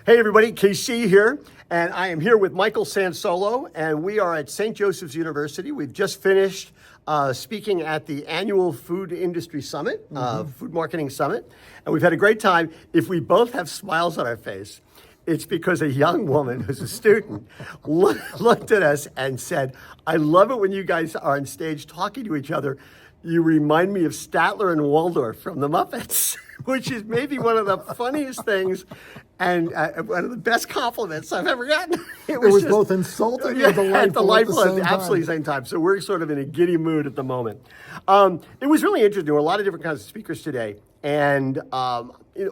Hey everybody, KC here, and I am here with Michael Sansolo, and we are at St. Joseph's University. We've just finished speaking at the annual Food Industry Summit, Food Marketing Summit, and we've had a great time. If we both have smiles on our face, it's because a young woman who's a student looked at us and said, I love it when you guys are on stage talking to each other. You remind me of Statler and Waldorf from the Muppets, which is maybe one of the funniest things and one of the best compliments I've ever gotten. It was both insulting and delightful at the absolutely same time. So we're sort of in a giddy mood at the moment. It was really interesting. There were a lot of different kinds of speakers today, and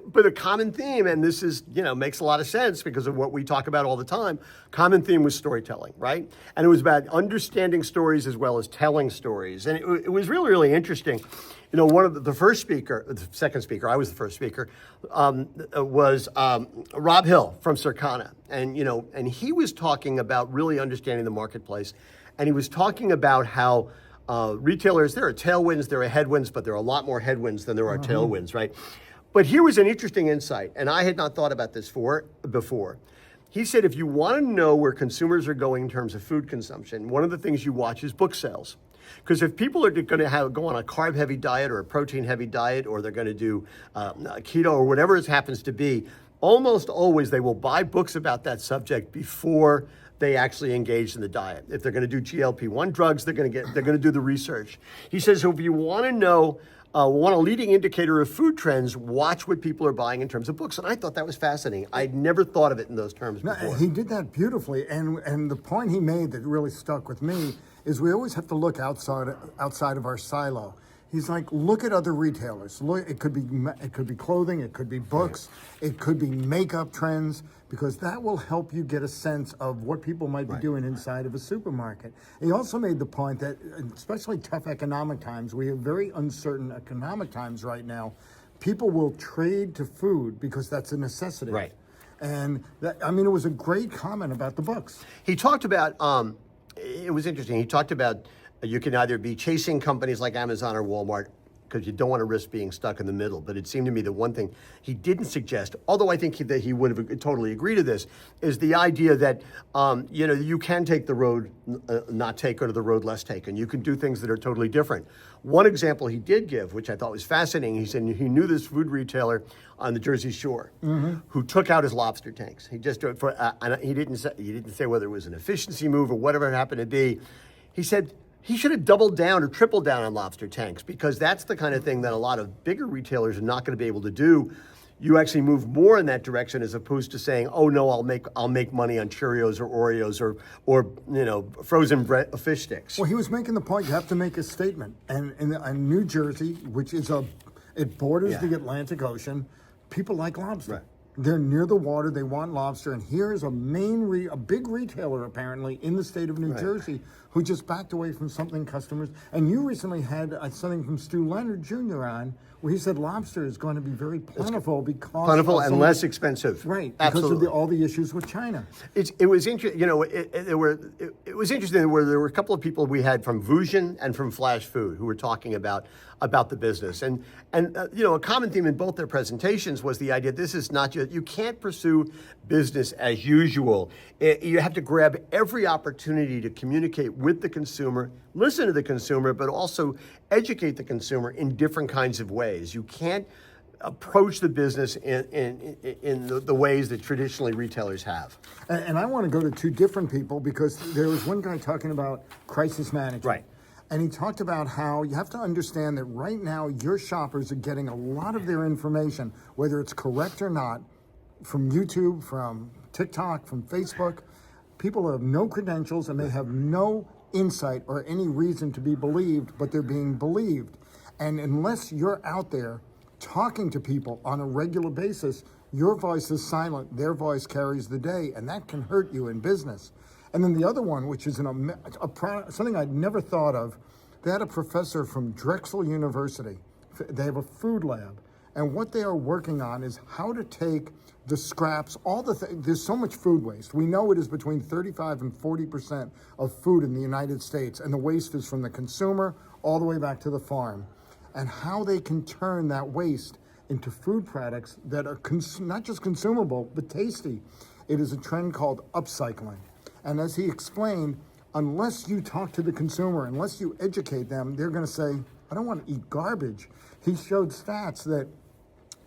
but a common theme, and this is makes a lot of sense because of what we talk about all the time. Common theme was storytelling, right? And it was about understanding stories as well as telling stories, and it was really, really interesting. One of the first speaker, the second speaker, I was the first speaker, was Rob Hill from Circana. And he was talking about really understanding the marketplace. And he was talking about how retailers, there are tailwinds, there are headwinds, but there are a lot more headwinds than there are tailwinds, right? But here was an interesting insight, and I had not thought about this before. He said, if you want to know where consumers are going in terms of food consumption, one of the things you watch is book sales. Because if people are going to go on a carb-heavy diet or a protein-heavy diet, or they're going to do keto or whatever it happens to be, almost always they will buy books about that subject before they actually engage in the diet. If they're going to do GLP-1 drugs, they're going to do the research. He says, so if you want to know, want a leading indicator of food trends, watch what people are buying in terms of books. And I thought that was fascinating. I'd never thought of it in those terms before. No, he did that beautifully. And the point he made that really stuck with me is we always have to look outside of our silo. He's like, look at other retailers. Look, it could be clothing, it could be books, it could be makeup trends, because that will help you get a sense of what people might be doing inside of a supermarket. He also made the point that, especially tough economic times, we have very uncertain economic times right now, people will trade to food because that's a necessity. Right. And it was a great comment about the books. He talked about, it was interesting, he talked about you can either be chasing companies like Amazon or Walmart because you don't want to risk being stuck in the middle. But it seemed to me that one thing he didn't suggest, although I think that he would have totally agreed to this, is the idea that you can take the road not taken or the road less taken. You can do things that are totally different. One example he did give, which I thought was fascinating, he said he knew this food retailer on the Jersey Shore who took out his lobster tanks. He just he didn't say whether it was an efficiency move or whatever it happened to be. He said he should have doubled down or tripled down on lobster tanks, because that's the kind of thing that a lot of bigger retailers are not going to be able to do. You actually move more in that direction as opposed to saying, "Oh no, I'll make money on Cheerios or Oreos or frozen fish sticks." Well, he was making the point you have to make a statement, and in New Jersey, which is it borders the Atlantic Ocean, people like lobster. Right. They're near the water. They want lobster, and here's a big retailer apparently in the state of New Jersey who just backed away from something customers. And you recently had something from Stu Leonard Jr. on where he said lobster is going to be very plentiful and less expensive. Right, absolutely. Because of all the issues with China. It was interesting. It was interesting where there were a couple of people we had from Vusion and from Flash Food who were talking about the business, and a common theme in both their presentations was the idea this is not just, you can't pursue business as usual. You have to grab every opportunity to communicate with the consumer, listen to the consumer, but also educate the consumer in different kinds of ways. You can't approach the business in the ways that traditionally retailers have. And I want to go to two different people, because there was one guy talking about crisis management. Right. And he talked about how you have to understand that right now your shoppers are getting a lot of their information, whether it's correct or not, from YouTube, from TikTok, from Facebook. People have no credentials and they have no insight or any reason to be believed, but they're being believed. And unless you're out there talking to people on a regular basis, your voice is silent, their voice carries the day, and that can hurt you in business. And then the other one, which is something I'd never thought of, they had a professor from Drexel University. They have a food lab. And what they are working on is how to take the scraps, there's so much food waste. We know it is between 35 and 40% of food in the United States, and the waste is from the consumer all the way back to the farm. And how they can turn that waste into food products that are not just consumable, but tasty. It is a trend called upcycling. And as he explained, unless you talk to the consumer, unless you educate them, they're going to say, I don't want to eat garbage. He showed stats that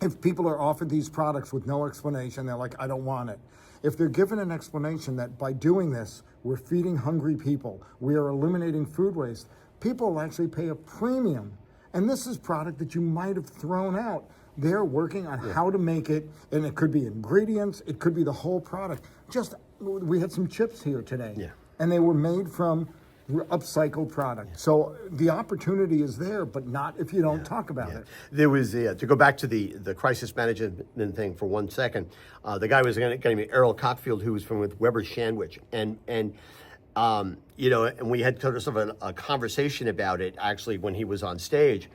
if people are offered these products with no explanation, they're like, I don't want it. If they're given an explanation that by doing this, we're feeding hungry people, we are eliminating food waste, people will actually pay a premium. And this is product that you might have thrown out. They're working on how to make it, and it could be ingredients, it could be the whole product. We had some chips here today, and they were made from upcycled product. So the opportunity is there, but not if you don't talk about it. There was, to go back to the crisis management thing for 1 second, the guy was going to be Errol Cockfield, who was from with Weber Shandwich, and we had sort of a conversation about it actually when he was on stage.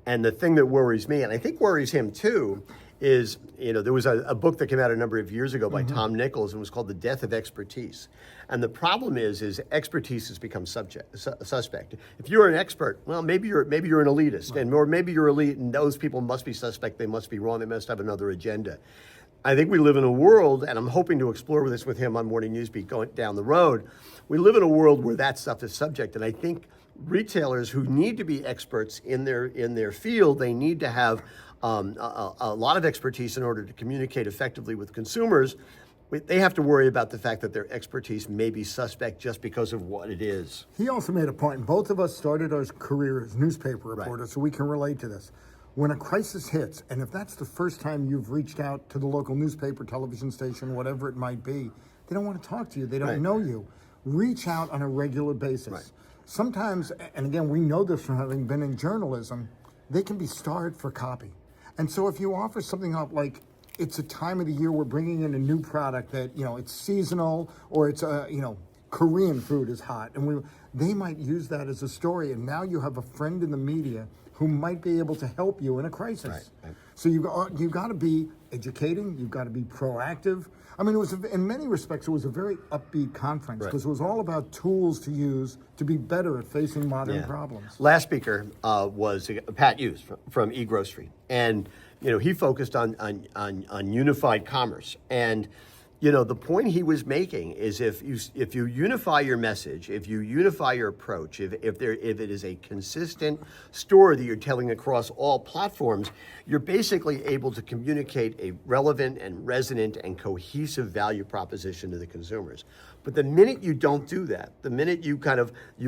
And the thing that worries me, and I think worries him too, is, there was a book that came out a number of years ago by Tom Nichols, and it was called The Death of Expertise. And the problem is expertise has become suspect. If you're an expert, well, maybe you're an elitist, or maybe you're elite, and those people must be suspect. They must be wrong. They must have another agenda. I think we live in a world, and I'm hoping to explore this with him on Morning Newsbeat going down the road. We live in a world where that stuff is subject, and I think retailers who need to be experts in their field, they need to have a lot of expertise in order to communicate effectively with consumers. They have to worry about the fact that their expertise may be suspect just because of what it is. He also made a point, and both of us started our career as newspaper reporters, so we can relate to this. When a crisis hits, and if that's the first time you've reached out to the local newspaper, television station, whatever it might be, they don't want to talk to you. They don't know you. Reach out on a regular basis. Sometimes, and again, we know this from having been in journalism, they can be starved for copy. And so if you offer something up like, it's a time of the year we're bringing in a new product that, it's seasonal, or it's, Korean food is hot, and they might use that as a story, and now you have a friend in the media who might be able to help you in a crisis. So you've got to be educating, you've got to be proactive. I mean, in many respects, it was a very upbeat conference because it was all about tools to use to be better at facing modern problems. Last speaker was Pat Hughes from eGrocery, and he focused on unified commerce. And the point he was making is if you unify your message, if you unify your approach, if it is a consistent story that you're telling across all platforms, you're basically able to communicate a relevant and resonant and cohesive value proposition to the consumers. But the minute you don't do that, the minute you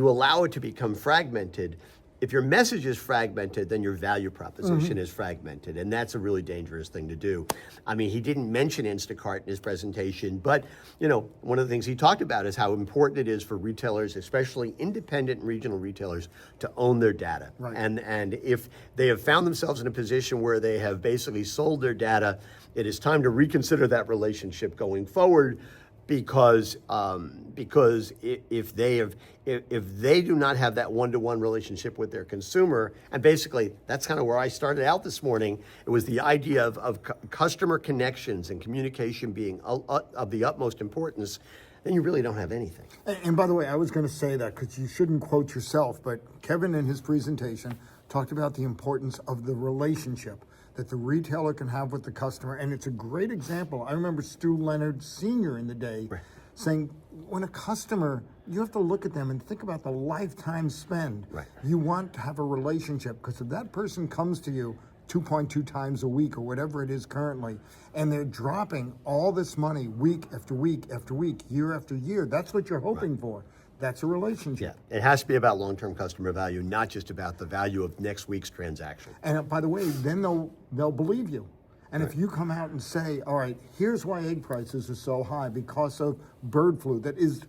allow it to become fragmented, if your message is fragmented, then your value proposition is fragmented, and that's a really dangerous thing to do. I mean, he didn't mention Instacart in his presentation, but one of the things he talked about is how important it is for retailers, especially independent and regional retailers, to own their data. And if they have found themselves in a position where they have basically sold their data, it is time to reconsider that relationship going forward. Because if they do not have that one-to-one relationship with their consumer, and basically that's kind of where I started out this morning, it was the idea of customer connections and communication being of the utmost importance, then you really don't have anything. And by the way, I was going to say that because you shouldn't quote yourself, but Kevin in his presentation talked about the importance of the relationship that the retailer can have with the customer. And it's a great example. I remember Stu Leonard Sr. in the day saying, when a customer, you have to look at them and think about the lifetime spend. You want to have a relationship, because if that person comes to you 2.2 times a week or whatever it is currently, and they're dropping all this money week after week after week, year after year, that's what you're hoping for. That's a relationship. It has to be about long-term customer value, not just about the value of next week's transaction. And by the way, then they'll believe you. And if you come out and say, all right, here's why egg prices are so high because of bird flu that is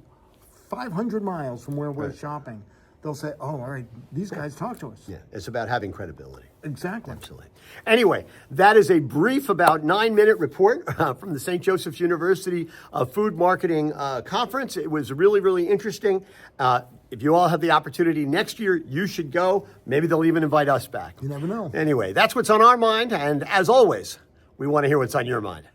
500 miles from where we're shopping, they'll say, oh, all right, these guys talk to us. It's about having credibility. Exactly. Absolutely. Anyway, that is a brief, about 9-minute report from the St. Joseph's University Food Marketing Conference. It was really, really interesting. If you all have the opportunity next year, you should go. Maybe they'll even invite us back. You never know. Anyway, that's what's on our mind. And as always, we want to hear what's on your mind.